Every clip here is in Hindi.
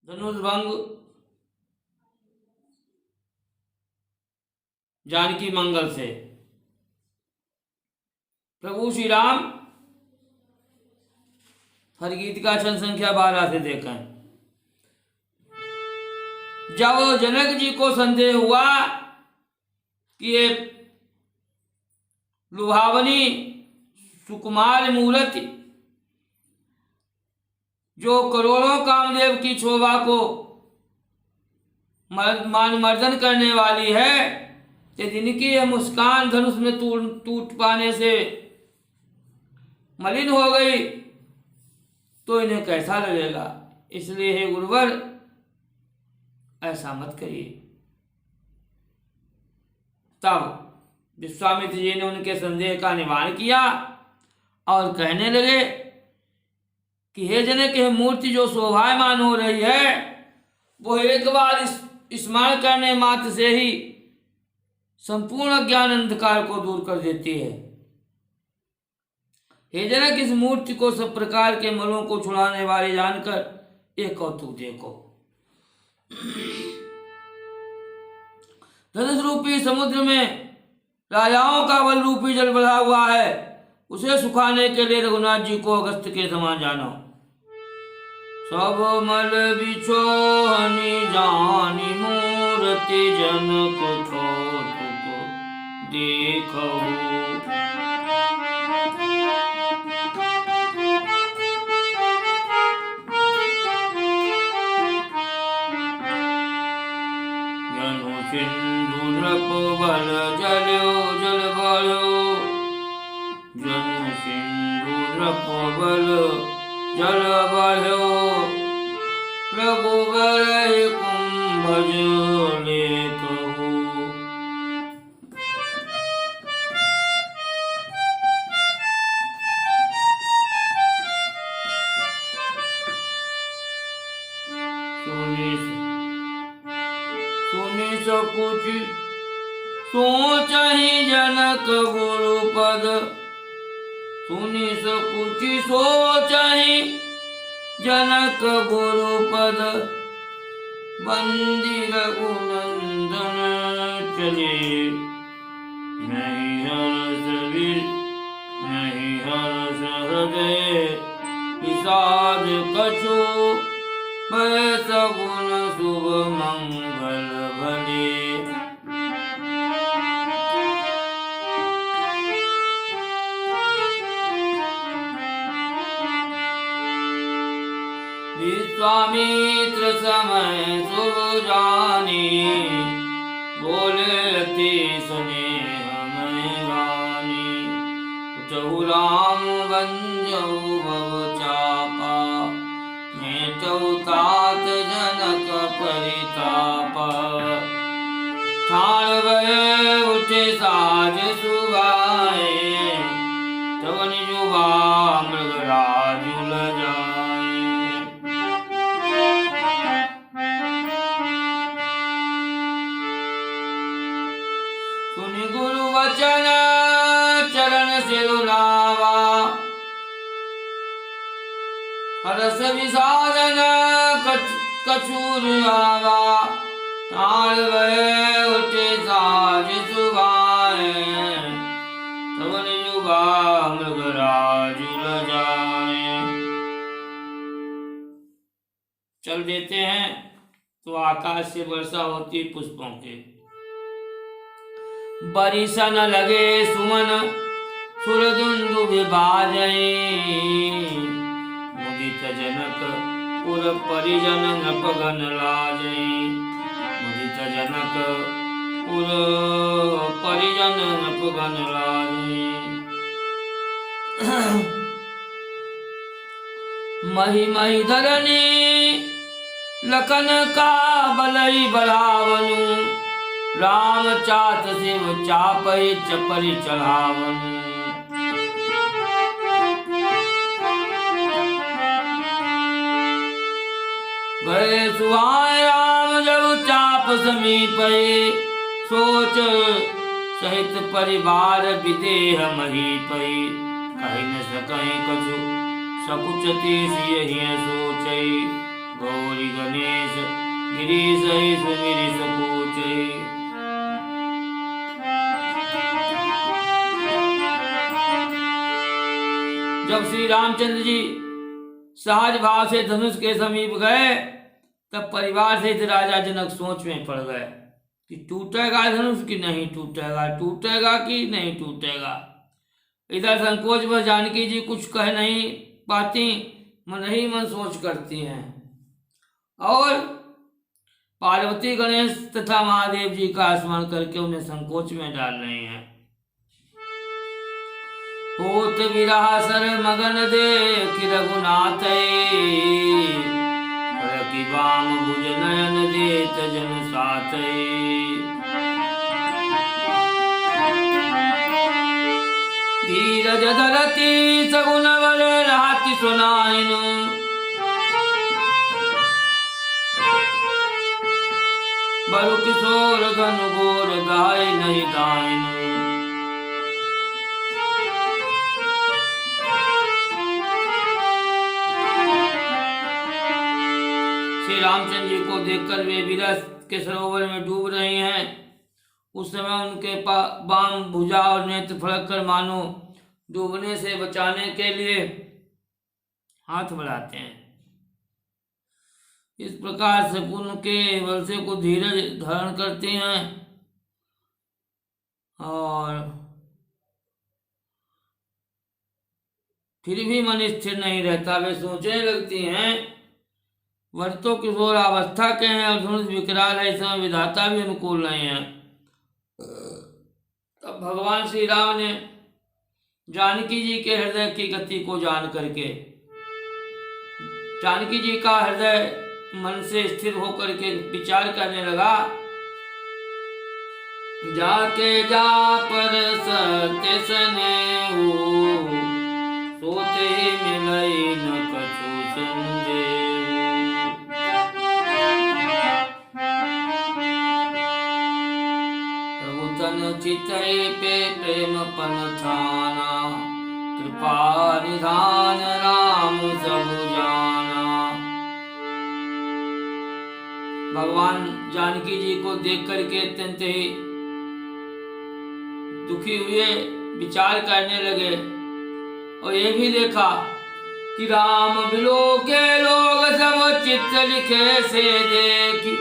धनुष भंग, जानकी मंगल से प्रभु श्री राम हर गीत का छंद संख्या 12 से देखें। जब जनक जी को संदेह हुआ कि ये लुभावनी सुकुमार मूर्ति जो करोड़ों कामदेव की शोभा को मान मर्दन करने वाली है, जिनकी यह मुस्कान धनुष में टूट पाने से मलिन हो गई तो इन्हें कैसा लगेगा। इसलिए हे गुरुवर, ऐसा मत करिए। तब विश्वामित्र जी ने उनके संदेह का निवारण किया और कहने लगे कि हे जनक, यह मूर्ति जो शोभायमान हो रही है वो एक बार स्मरण करने मात्र से ही संपूर्ण ज्ञान अंधकार को दूर कर देती है। हे जनक, इस मूर्ति को सब प्रकार के मलों को छुड़ाने वाले जानकर एक कौतुक देखो। धनुष रूपी समुद्र में राजाओं का बल रूपी जल बढ़ा हुआ है, उसे सुखाने के लिए रघुनाथ जी को अगस्त के समान जानो। सब मल बिछोहनी जानी मूर्ति जनक कौतुक देखो। सिंधु नृप बल जल्यो जल बढ़ो, जनु सिंधु नृप बल जल बढ़ो, रघुबर कुंभज लेखो। सुनि सकुच सोचहि जनक गुरुपद, सुनि सकुच सोचहि जनक गुरुपद, बंदी रघुनंदन चले। नहीं हर्ष नहीं हर्ष हृदय विषाद कछु, भय सगुन शुभ मंगल भले। विश्वामित्र समय शुभ जानी, बोले अति स्नेह मैं वाणी। उठऊ राम बंजऊ भव चापा, मेटऊ तात जनक परिताप। ठाण भय उठे साज सुभाए, तब निजुबा मृगराजु लजाए। सुनि गुरु वचन चरण सिरुनावा, हरस विषादन कछूर आवा। ताल भय उठे साज सुभाए, तब निजुबा मृगराजु लजाए। चल देते हैं तो आकाश से वर्षा होती पुष्पों के। बरिसन लगे सुमन सुरदुंदु विभाजई, मुदित जनक पुर परिजन नृपगण लाजई। मुदित जनक पुर परिजन नृपगण लाजई। मही मही धरनी लखन का बलई बढ़ावनु, राम चात शिव चापहि चपरि चढ़ावनु। गए सुहाए राम जब चाप समीपहि, सोच सहित परिवार विदेह महीपहि। कहि न सकहि कछु सकुचति सियहि सोचै, गौरी गणेश गिरीश सुमिरि सकोचै। जब श्री रामचंद्र जी सहज भाव से धनुष के समीप गए तब परिवार सहित राजा जनक सोच में पड़ गए कि टूटेगा धनुष कि नहीं टूटेगा, टूटेगा कि नहीं टूटेगा। इधर संकोच में जानकी जी कुछ कह नहीं पाती, मन ही मन सोच करती हैं और पार्वती गणेश तथा महादेव जी का स्मरण करके उन्हें संकोच में डाल रही हैं। होत विरह सर मगन देख रघुनाथ की बाम भुज नयन देत जन साथ। धीरज धरती सगुन बल रहति सुनाइन, बरु किशोर धनु गोर गाय नहीं दाइन। श्री रामचंद्र जी को देखकर वे विरह के सरोवर में डूब रहे हैं। उस समय उनके बाम भुजा और नेत्र फड़क कर मानो डूबने से बचाने के लिए हाथ बढ़ाते हैं। इस प्रकार से उनके वर्षे को धीरज धारण करते हैं और फिर भी मन स्थिर नहीं रहता। वे सोचने लगती हैं वर्तो किशोर अवस्था के हैं और धनुष विकराल है, इस समय विधाता भी अनुकूल नहीं है। तब भगवान श्री राम ने जानकी जी के हृदय की गति को जान करके जानकी जी का हृदय मन से स्थिर होकर के विचार करने लगा। जाके जा पर सत्य स्नेहु, सोते मिलई न कछु संदेहु। प्रभु तन चितई पे प्रेम पन थाना, कृपा निधान राम सब जाना। भगवान जानकी जी को देख करके अत्यंत ही दुखी हुए, विचार करने लगे और ये भी देखा कि राम बिलो के लोग सब चित्त लिखे से देखी,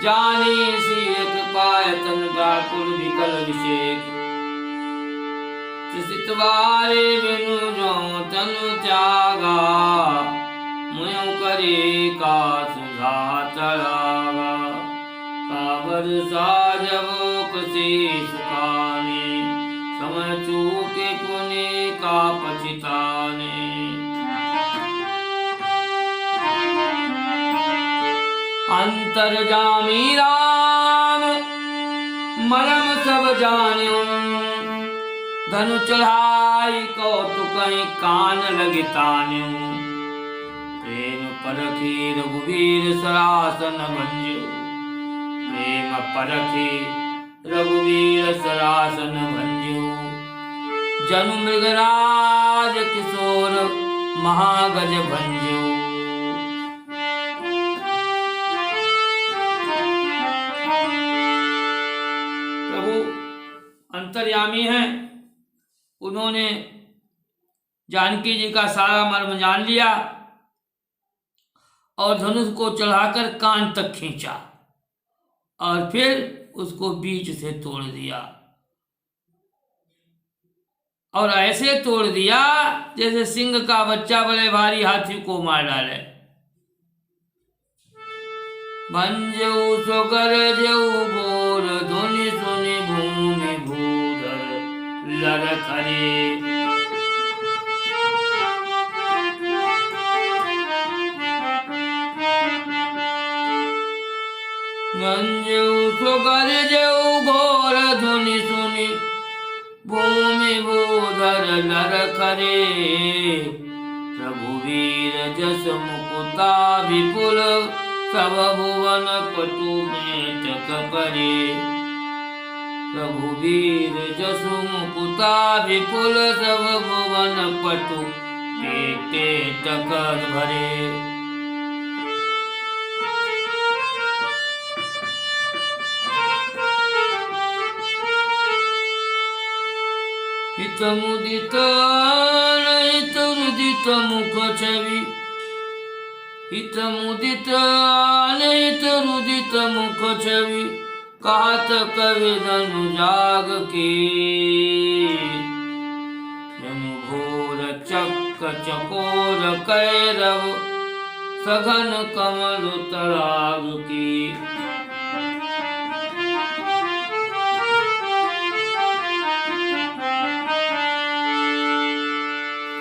जानी सी कृपा तन व्याकुल विकल विषेक। त्रिसितवारे बिनु जो तनु त्यागा, मुयु करे का सुधा तड़ागा। काबर साजब कसे सुखाने, समय चूके पुने का पछिताने। अंतर्जामी राम मरम सब जान्यू, धनु चढ़ाई कौतुक कान लगितान्यू। प्रेम परखी रघुवीर सरासन भंजो, प्रेम परखी रघुवीर सरासन भंजो। जनु मृगराज किशोर महागज भंजो। प्रभु अंतर्यामी हैं, उन्होंने जानकी जी का सारा मर्म जान लिया और धनुष को चढ़ाकर कान तक खींचा और फिर उसको बीच से तोड़ दिया और ऐसे तोड़ दिया जैसे सिंह का बच्चा बड़े भारी हाथी को मार डाले। भंजऊ सोगर जेऊ बोर, धुनि सुनि भूमि भूधर लरखरे। भंजऊ सोगर जेऊ घोर, धुनि सुनि भूमि भूधर लरखरे। रघुवीर जस मुकुता विपुल, सब भुवन पटु में टक परे। रघुवीर जसु मुकुता विपुल, सब भुवन पटु पेटे टकर भरे। हित मुदित अनहित रुदित मुख छवि, हित मुदित अनहित रुदित मुख छवि, कहत कवि धनु जाग के, जनु घोर चक चकोर कैरव, सघन कमल तराग की।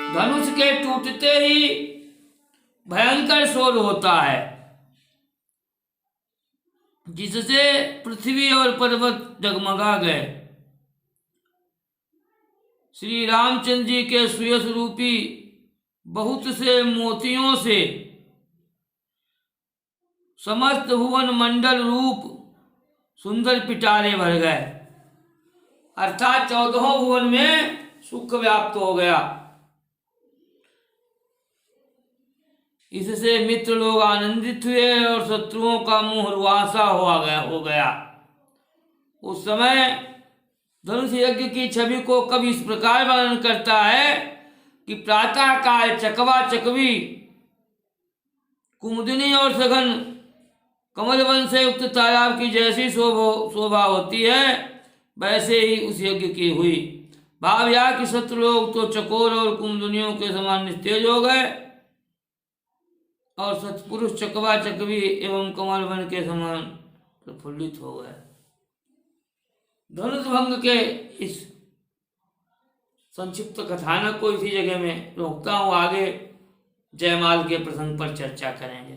धनुष के टूटते ही भयंकर शोर होता है, जिससे पृथ्वी और पर्वत जगमगा गए। श्री रामचंद्र जी के सुयश रूपी बहुत से मोतियों से समस्त भुवन मंडल रूप सुंदर पिटारे भर गए, अर्थात 14 भुवन में सुख व्याप्त हो गया। इससे मित्र लोग आनंदित हुए और शत्रुओं का मुंह रुआसा हो गया। उस समय धनुष यज्ञ की छवि को कवि इस प्रकार वर्णन करता है कि प्रातः काल चकवा चकवी कुमुदिनी और सघन कमल वन से युक्त तालाब की जैसी शोभा होती है, वैसे ही उस यज्ञ की हुई। भाव यह कि शत्रु लोग तो चकोर और कुमुदिनियों के समान निस्तेज हो गए और सत्पुरुष चकवा चकवी एवं कमल वन के समान प्रफुल्लित हो गए। धनुष भंग के इस संक्षिप्त कथानक को इसी जगह में रोकता हूँ, आगे जयमाल के प्रसंग पर चर्चा करेंगे।